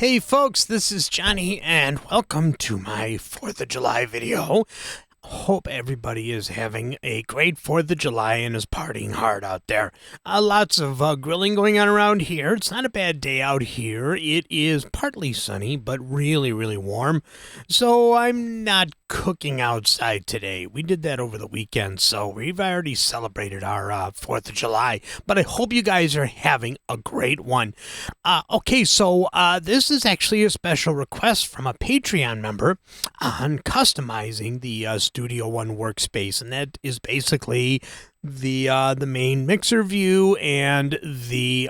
Hey folks, this is Johnny and welcome to my 4th of July video. Hope everybody is having a great 4th of July and is partying hard out there. Lots of grilling going on around here. It's not a bad day out here. It is partly sunny, but really, really warm. So I'm not cooking outside today. We did that over the weekend, so we've already celebrated our 4th of July. But I hope you guys are having a great one. Okay, so this is actually a special request from a Patreon member on customizing the Studio One workspace, and that is basically the main mixer view and the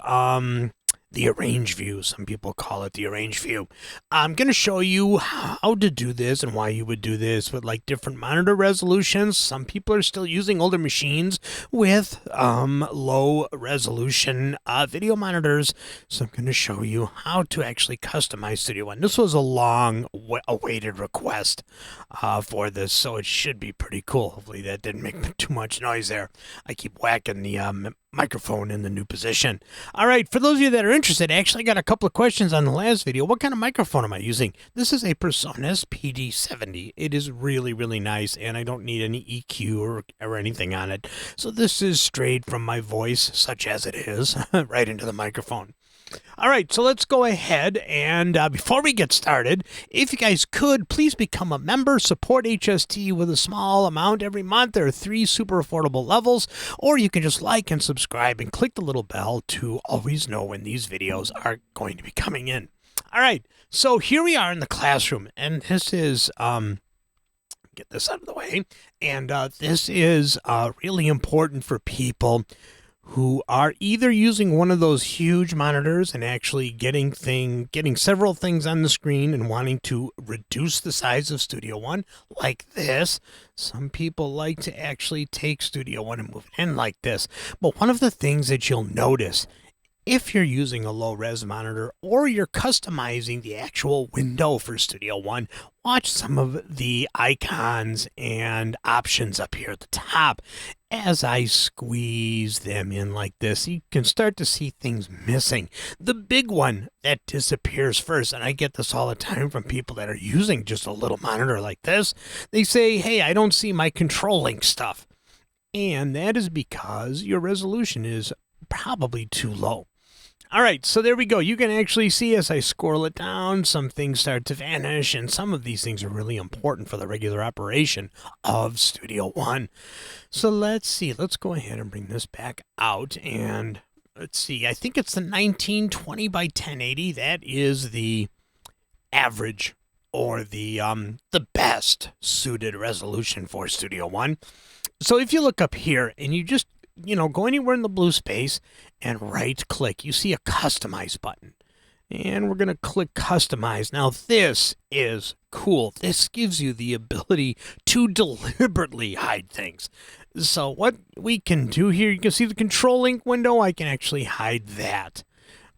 arrange view. Some people call it the arrange view. I'm going to show you how to do this and why you would do this with like different monitor resolutions. Some people are still using older machines with low resolution video monitors. So I'm going to show you how to actually customize Studio One. This was a long awaited request for this, so it should be pretty cool. Hopefully that didn't make too much noise there. I keep whacking the microphone in the new position. All right, for those of you that are interested, I actually got a couple of questions on the last video. What kind of microphone am I using? This is a PreSonus PD70. It is really, really nice, and I don't need any EQ or anything on it. So this is straight from my voice, such as it is, right into the microphone. All right, so let's go ahead and before we get started, if you guys could, please become a member, support HST with a small amount every month. There are 3 super affordable levels, or you can just like and subscribe and click the little bell to always know when these videos are going to be coming in. All right, so here we are in the classroom, and this is, get this out of the way, and this is really important for people who are either using one of those huge monitors and actually getting several things on the screen and wanting to reduce the size of Studio One like this. Some people like to actually take Studio One and move it in like this. But one of the things that you'll notice if you're using a low-res monitor or you're customizing the actual window for Studio One, watch some of the icons and options up here at the top. As I squeeze them in like this, you can start to see things missing. The big one that disappears first, and I get this all the time from people that are using just a little monitor like this, they say, hey, I don't see my controlling stuff. And that is because your resolution is probably too low. All right, so there we go. You can actually see as I scroll it down, some things start to vanish, and some of these things are really important for the regular operation of Studio One. So let's see. Let's go ahead and bring this back out, and let's see. I think it's the 1920 by 1080. That is the average or the best suited resolution for Studio One. So if you look up here and you just go anywhere in the blue space and right click, you see a customize button. And we're going to click customize. Now this is cool. This gives you the ability to deliberately hide things. So what we can do here, you can see the control link window. I can actually hide that.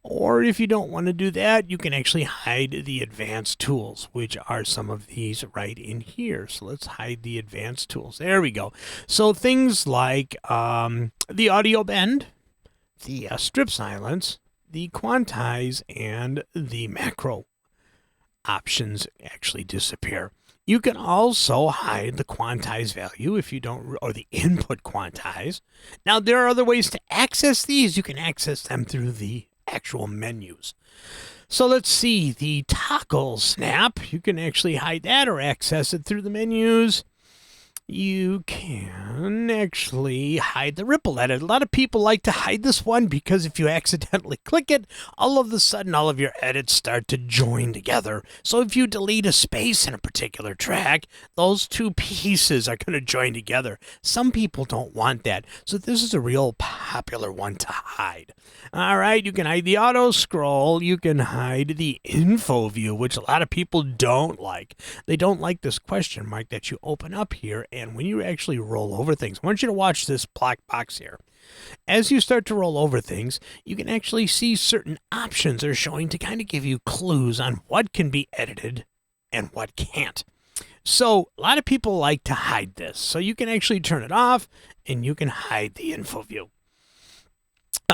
Or if you don't want to do that, you can actually hide the advanced tools, which are some of these right in here. So let's hide the advanced tools. There we go. So things like the audio bend, the strip silence, the quantize, and the macro options actually disappear. You can also hide the quantize value if you don't, or the input quantize. Now, there are other ways to access these. You can access them through the actual menus. So let's see, the toggle snap, you can actually hide that or access it through the menus. You can actually hide the ripple edit. A lot of people like to hide this one because if you accidentally click it, all of a sudden all of your edits start to join together. So if you delete a space in a particular track, those two pieces are going to join together. Some people don't want that. So this is a real popular one to hide. All right, you can hide the auto scroll. You can hide the info view, which a lot of people don't like. They don't like this question mark that you open up here. And when you actually roll over things, I want you to watch this black box here. As you start to roll over things, you can actually see certain options are showing to kind of give you clues on what can be edited and what can't. So a lot of people like to hide this. So you can actually turn it off and you can hide the info view.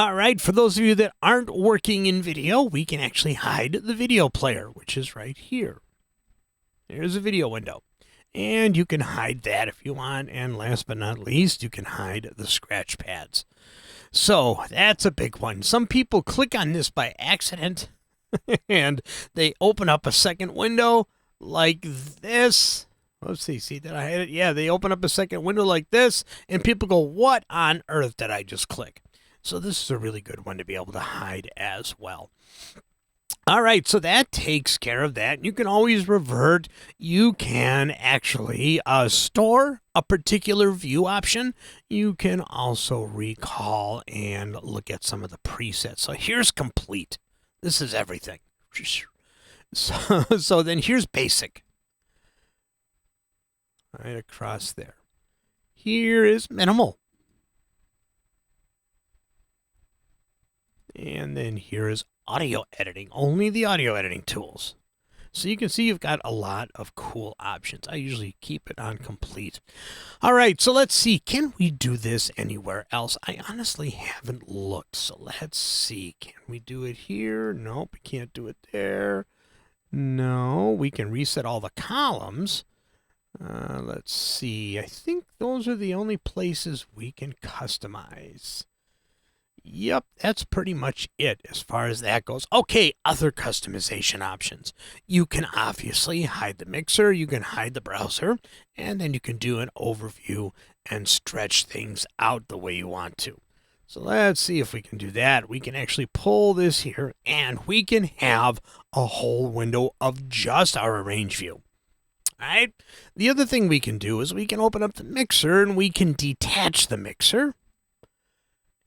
All right, for those of you that aren't working in video, we can actually hide the video player, which is right here. There's a video window. And you can hide that if you want. And last but not least, you can hide the scratch pads. So that's a big one. Some people click on this by accident and they open up a second window like this. Let's see, did I hide it? Yeah, they open up a second window like this and people go, what on earth did I just click? So this is a really good one to be able to hide as well. All right, so that takes care of that. You can always revert. You can actually store a particular view option. You can also recall and look at some of the presets. So here's complete. This is everything. So then here's basic. Right across there. Here is minimal. And then here is audio editing, only the audio editing tools. So you can see you've got a lot of cool options. I usually keep it on complete. All right, so let's see. Can we do this anywhere else? I honestly haven't looked, so let's see. Can we do it here? Nope, we can't do it there. No, we can reset all the columns. Let's see. I think those are the only places we can customize. Yep, that's pretty much it as far as that goes. Okay, other customization options. You can obviously hide the mixer, you can hide the browser, and then you can do an overview and stretch things out the way you want to. So let's see if we can do that. We can actually pull this here, and we can have a whole window of just our arrange view. All right. The other thing we can do is we can open up the mixer, and we can detach the mixer.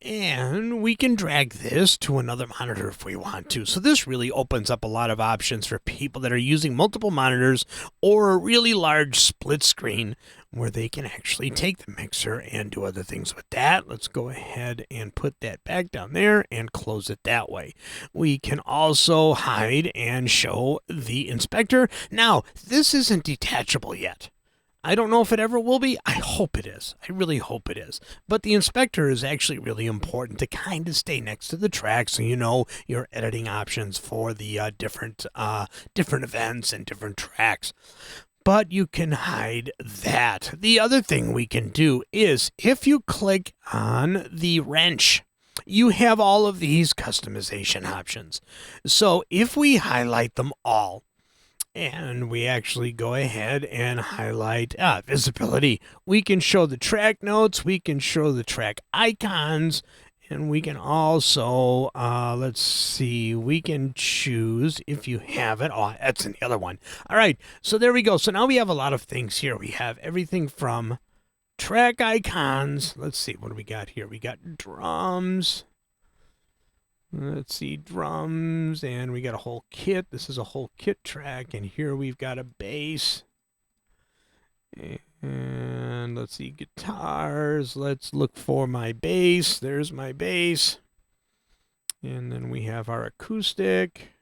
And we can drag this to another monitor if we want to. So this really opens up a lot of options for people that are using multiple monitors or a really large split screen where they can actually take the mixer and do other things with that. Let's go ahead and put that back down there and close it that way. We can also hide and show the inspector. Now, this isn't detachable yet. I don't know if it ever will be. I hope it is. I really hope it is. But the inspector is actually really important to kind of stay next to the track so you know your editing options for the different events and different tracks. But you can hide that. The other thing we can do is if you click on the wrench, you have all of these customization options. So if we highlight them all, and we actually go ahead and highlight visibility. We can show the track notes. We can show the track icons. And we can also, let's see, we can choose if you have it. Oh, that's in the other one. All right, so there we go. So now we have a lot of things here. We have everything from track icons. Let's see, what do we got here? We got drums. Let's see, drums, and we got a whole kit. This is a whole kit track, and here we've got a bass. And let's see, guitars. Let's look for my bass. There's my bass. And then we have our acoustic,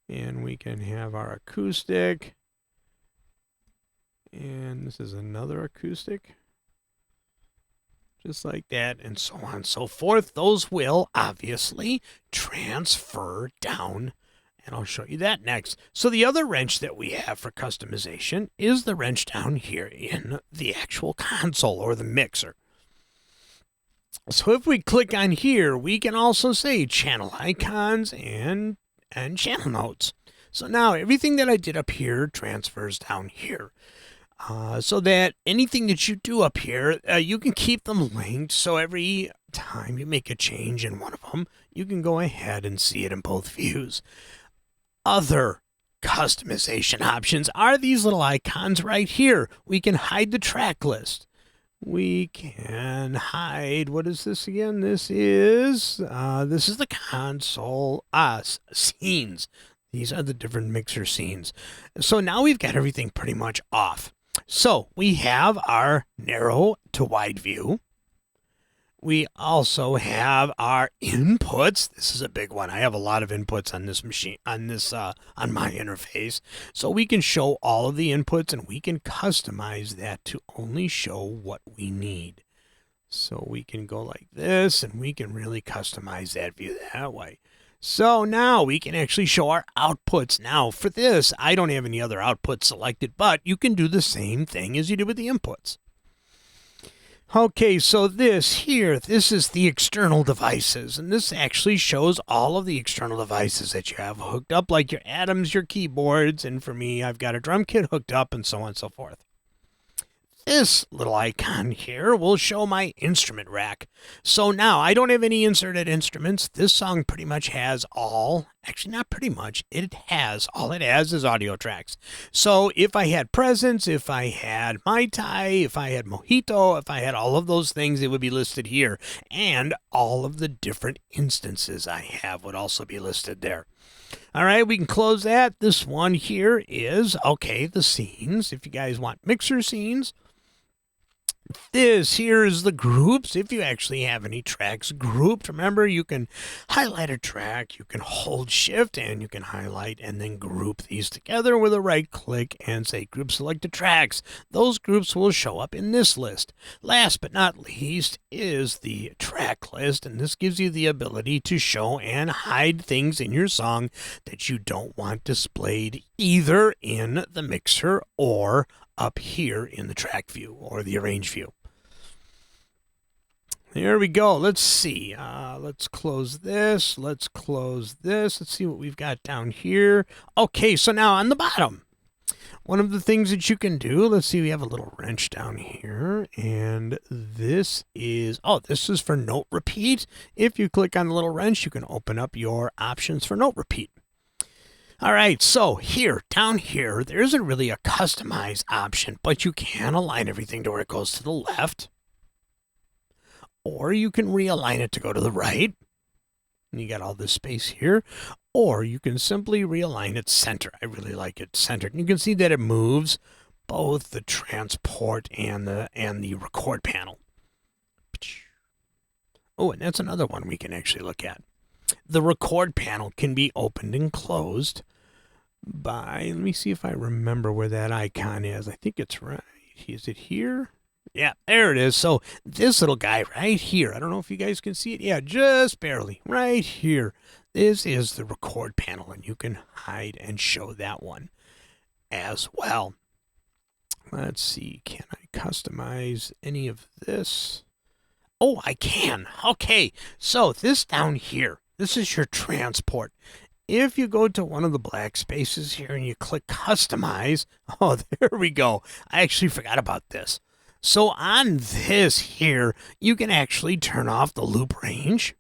and we can have our acoustic. And this is another acoustic. Just like that, and so on and so forth. Those will obviously transfer down, and I'll show you that next. So the other wrench that we have for customization is the wrench down here in the actual console or the mixer. So if we click on here, we can also say channel icons and channel notes. So now everything that I did up here transfers down here. So that anything that you do up here, you can keep them linked. So every time you make a change in one of them, you can go ahead and see it in both views. Other customization options are these little icons right here. We can hide the track list. We can hide, what is this again? This is the console scenes. These are the different mixer scenes. So now we've got everything pretty much off. So we have our narrow to wide view. We also have our inputs. This is a big one. I have a lot of inputs on this machine, on my interface. So we can show all of the inputs and we can customize that to only show what we need. So we can go like this, and we can really customize that view that way. So now we can actually show our outputs. Now for this, I don't have any other outputs selected, but you can do the same thing as you did with the inputs. Okay, so this is the external devices, and this actually shows all of the external devices that you have hooked up, like your atoms, your keyboards, and for me, I've got a drum kit hooked up, and so on and so forth. This little icon here will show my instrument rack. So now I don't have any inserted instruments. This song pretty much has all, actually not pretty much, all it has is audio tracks. So if I had Presence, if I had Mai Tai, if I had Mojito, if I had all of those things, it would be listed here. And all of the different instances I have would also be listed there. All right, we can close that. This one here is, okay, the scenes. If you guys want mixer scenes, this here is the groups. If you actually have any tracks grouped, remember you can highlight a track, you can hold shift, and you can highlight and then group these together with a right click and say group selected tracks. Those groups will show up in this list. Last but not least is the track list, and this gives you the ability to show and hide things in your song that you don't want displayed either in the mixer or up here in the track view or the arrange view. There we go. Let's see. Let's close this. Let's close this. Let's see what we've got down here. Okay, so now on the bottom, one of the things that you can do, let's see, we have a little wrench down here, and this is for note repeat. If you click on the little wrench, you can open up your options for note repeat. All right, so here, down here, there isn't really a customize option, but you can align everything to where it goes to the left, or you can realign it to go to the right. And you got all this space here, or you can simply realign it center. I really like it centered. And you can see that it moves both the transport and the record panel. Oh, and that's another one we can actually look at. The record panel can be opened and closed by, let me see if I remember where that icon is. I think it's right. Is it here? Yeah, there it is. So this little guy right here, I don't know if you guys can see it. Yeah, just barely. Right here. This is the record panel, and you can hide and show that one as well. Let's see. Can I customize any of this? Oh, I can. Okay, so this down here, this is your transport. If you go to one of the black spaces here and you click customize, oh, there we go. I actually forgot about this. So on this here, you can actually turn off the loop range.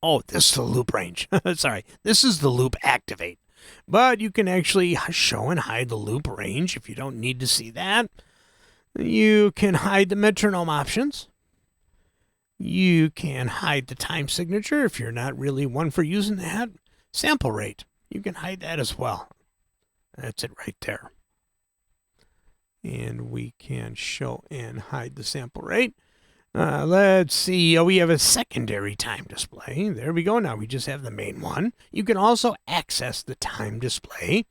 Oh, this is the loop range. Sorry, this is the loop activate. But you can actually show and hide the loop range if you don't need to see that. You can hide the metronome options. You can hide the time signature if you're not really one for using that. Sample rate, you can hide that as well. That's it right there. And we can show and hide the sample rate. Let's see. Oh, we have a secondary time display. There we go. Now we just have the main one. You can also access the time display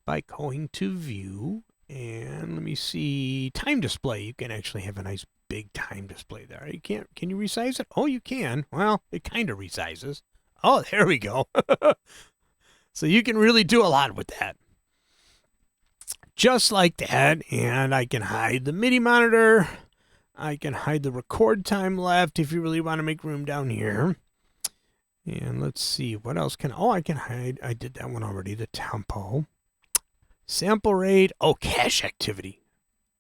by going to view. And let me see. Time display. You can actually have a nice big time display there. You can't. Can you resize it? Oh, you can. Well, it kind of resizes. Oh, there we go. So you can really do a lot with that. Just like that. And I can hide the MIDI monitor. I can hide the record time left if you really want to make room down here. And let's see, what else can, oh, I can hide, I did that one already, the tempo. Sample rate, oh, cache activity.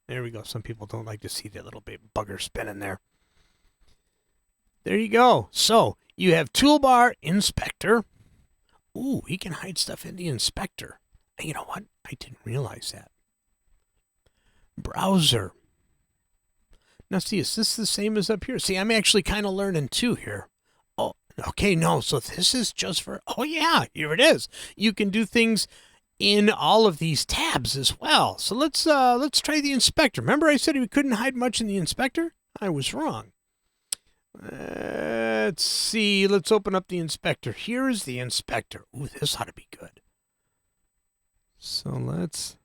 There we go. Some people don't like to see that little bit bugger spinning there. There you go. So you have toolbar, inspector. Ooh, we can hide stuff in the inspector. You know what? I didn't realize that. Browser. Now, see, is this the same as up here? See, I'm actually kind of learning too here. Oh, okay, no. So this is just for, oh, yeah, here it is. You can do things in all of these tabs as well. So let's try the inspector. Remember I said we couldn't hide much in the inspector? I was wrong. Let's see. Let's open up the inspector. Here is the inspector. Ooh, this ought to be good. So let's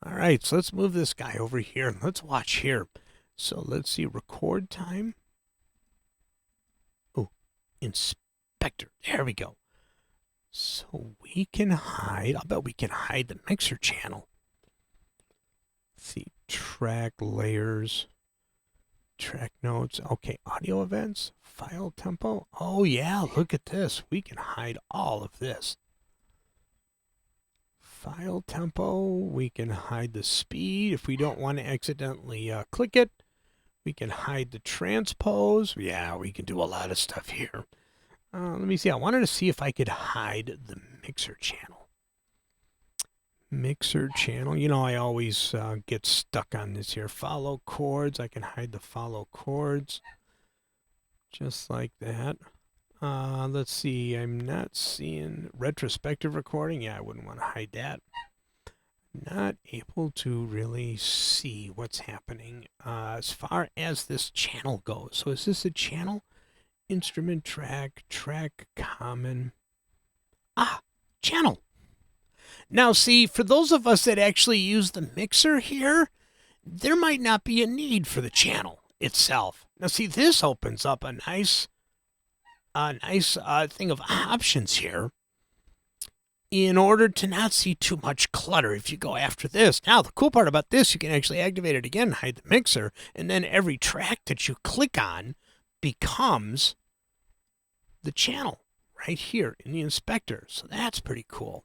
All right, so let's move this guy over here and let's watch here. So let's see, record time. Oh, inspector. There we go. So we can hide. I'll bet we can hide the mixer channel. Let's see, track layers, track notes. Okay, audio events, file tempo. Oh yeah, look at this. We can hide all of this. File tempo, we can hide the speed if we don't want to accidentally click it. We can hide the transpose. Yeah, we can do a lot of stuff here. Let me see. I wanted to see if I could hide the mixer channel. Mixer channel. You know, I always get stuck on this here. Follow chords. I can hide the follow chords. Just like that. Let's see. I'm not seeing retrospective recording. Yeah, I wouldn't want to hide that. Not able to really see what's happening as far as this channel goes. So is this a channel? Instrument track, track common. Ah, channel. Now see, for those of us that actually use the mixer here, there might not be a need for the channel itself. Now see, this opens up a nice thing of options here in order to not see too much clutter if you go after this. Now, the cool part about this, you can actually activate it again, hide the mixer, and then every track that you click on becomes the channel right here in the inspector. So that's pretty cool.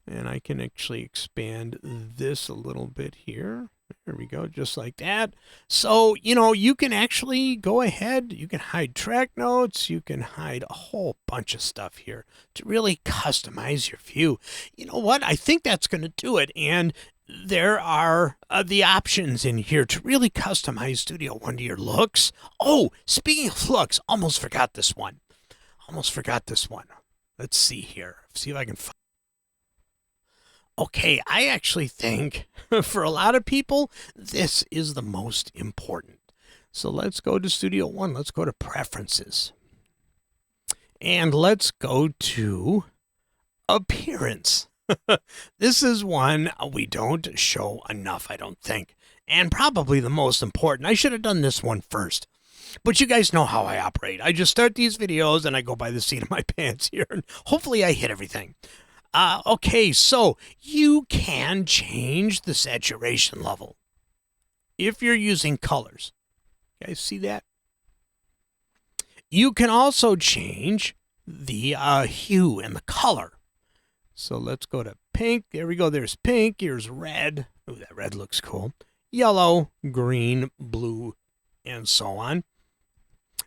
And I can actually expand this a little bit here. There we go, just like that. So, you know, you can actually go ahead, you can hide track notes, you can hide a whole bunch of stuff here to really customize your view. You know what? I think that's going to do it. And there are the options in here to really customize Studio One to your looks. Oh, speaking of looks, almost forgot this one. Let's see here. See if I can find. Okay, I actually think for a lot of people, this is the most important. So let's go to Studio One. Let's go to Preferences. And let's go to Appearance. This is one we don't show enough, I don't think. And probably the most important. I should have done this one first. But you guys know how I operate. I just start these videos and I go by the seat of my pants here. And hopefully I hit everything. Okay, so you can change the saturation level if you're using colors. You guys see that? You can also change the hue and the color. So let's go to pink. There we go. There's pink. Here's red. Ooh, that red looks cool. Yellow, green, blue, and so on.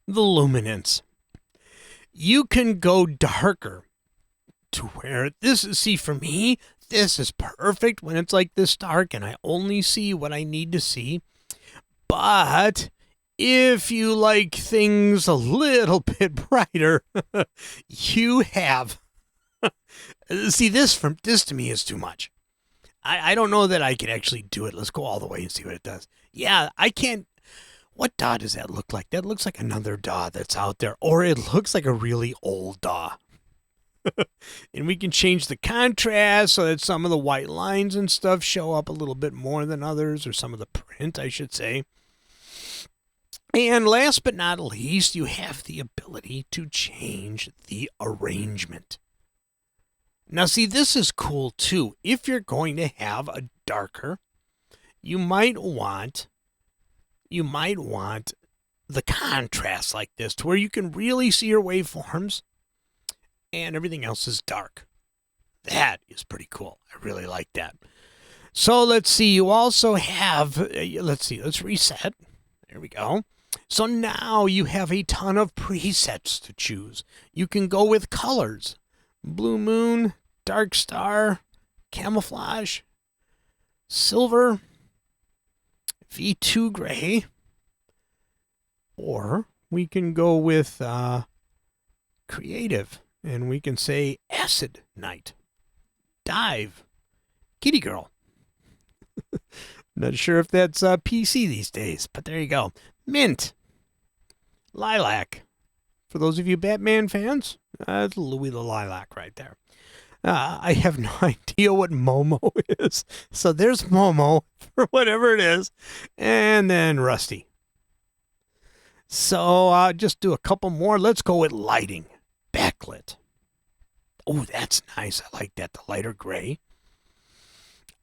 The luminance. You can go darker to where this is, see, for me, this is perfect when it's like this dark and I only see what I need to see. But if you like things a little bit brighter, you have, see, this to me is too much. I don't know that I could actually do it. Let's go all the way and see what it does. Yeah, I can't. What DAW does that look like? That looks like another DAW that's out there, or it looks like a really old DAW. And we can change the contrast so that some of the white lines and stuff show up a little bit more than others, or some of the print, I should say. And last but not least, you have the ability to change the arrangement. Now, see, this is cool too. If you're going to have a darker, you might want the contrast like this to where you can really see your waveforms and everything else is dark. That is pretty cool. I really like that. So let's see. You also have, let's reset. There we go. So now you have a ton of presets to choose. You can go with colors. Blue Moon, Dark Star, Camouflage, Silver, V2 Gray, or we can go with Creative. And we can say Acid Night, Dive, Kitty Girl. Not sure if that's PC these days, but there you go. Mint, Lilac. For those of you Batman fans, that's Louis the Lilac right there. I have no idea what Momo is. So there's Momo for whatever it is. And then Rusty. So I'll just do a couple more. Let's go with lighting. Backlit. Oh, that's nice. I like that. The lighter gray.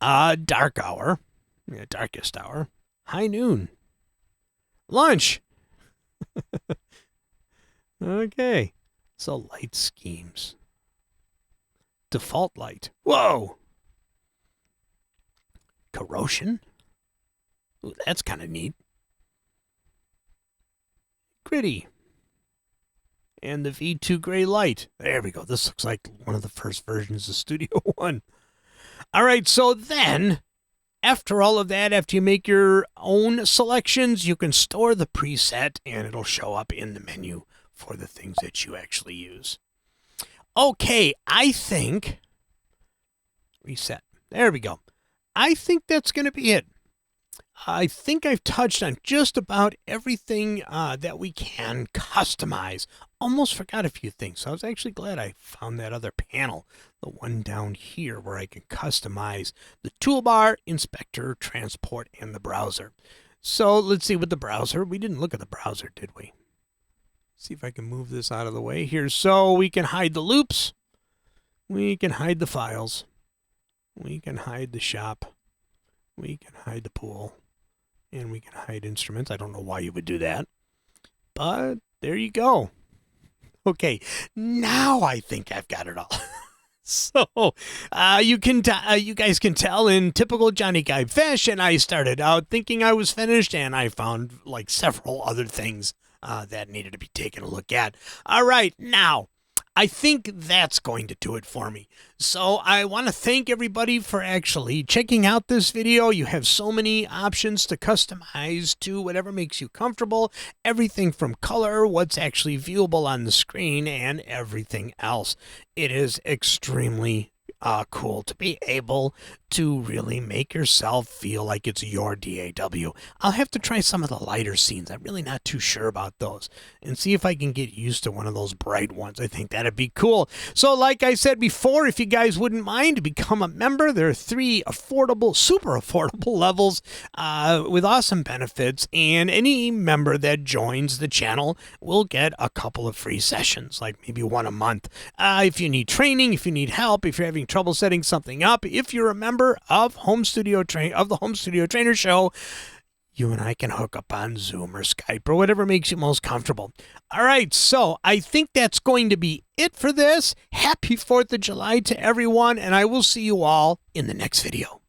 Dark hour. Yeah, darkest hour. High noon. Lunch. Okay. So light schemes. Default light. Whoa. Corrosion. Ooh, that's kind of neat. Gritty. And the V2 gray light. There we go. This looks like one of the first versions of Studio One. All right, so then, after all of that, after you make your own selections, you can store the preset, and it'll show up in the menu for the things that you actually use. Okay, I think... Reset. There we go. I think that's going to be it. I think I've touched on just about everything that we can customize. Almost forgot a few things, so I was actually glad I found that other panel, the one down here where I can customize the toolbar, inspector, transport, and the browser. So let's see with the browser. We didn't look at the browser, did we? See if I can move this out of the way here. So we can hide the loops. We can hide the files. We can hide the shop. We can hide the pool. And we can hide instruments. I don't know why you would do that. But there you go. Okay, now I think I've got it all. So you guys can tell in typical Johnny Guy fashion, I started out thinking I was finished, and I found like several other things that needed to be taken a look at. All right, now I think that's going to do it for me. So I want to thank everybody for actually checking out this video. You have so many options to customize to whatever makes you comfortable. Everything from color, what's actually viewable on the screen, and everything else. It is extremely cool to be able to really make yourself feel like it's your DAW. I'll have to try some of the lighter scenes. I'm really not too sure about those, and see if I can get used to one of those bright ones. I think that'd be cool. So like I said before, if you guys wouldn't mind, become a member. There are 3 affordable, super affordable levels with awesome benefits, and any member that joins the channel will get a couple of free sessions, like maybe one a month. If you need training, if you need help, if you're having trouble setting something up, if you're a member of the Home Studio Trainer Show, you and I can hook up on Zoom or Skype or whatever makes you most comfortable. All right, so I think that's going to be it for this. Happy 4th of July to everyone, and I will see you all in the next video.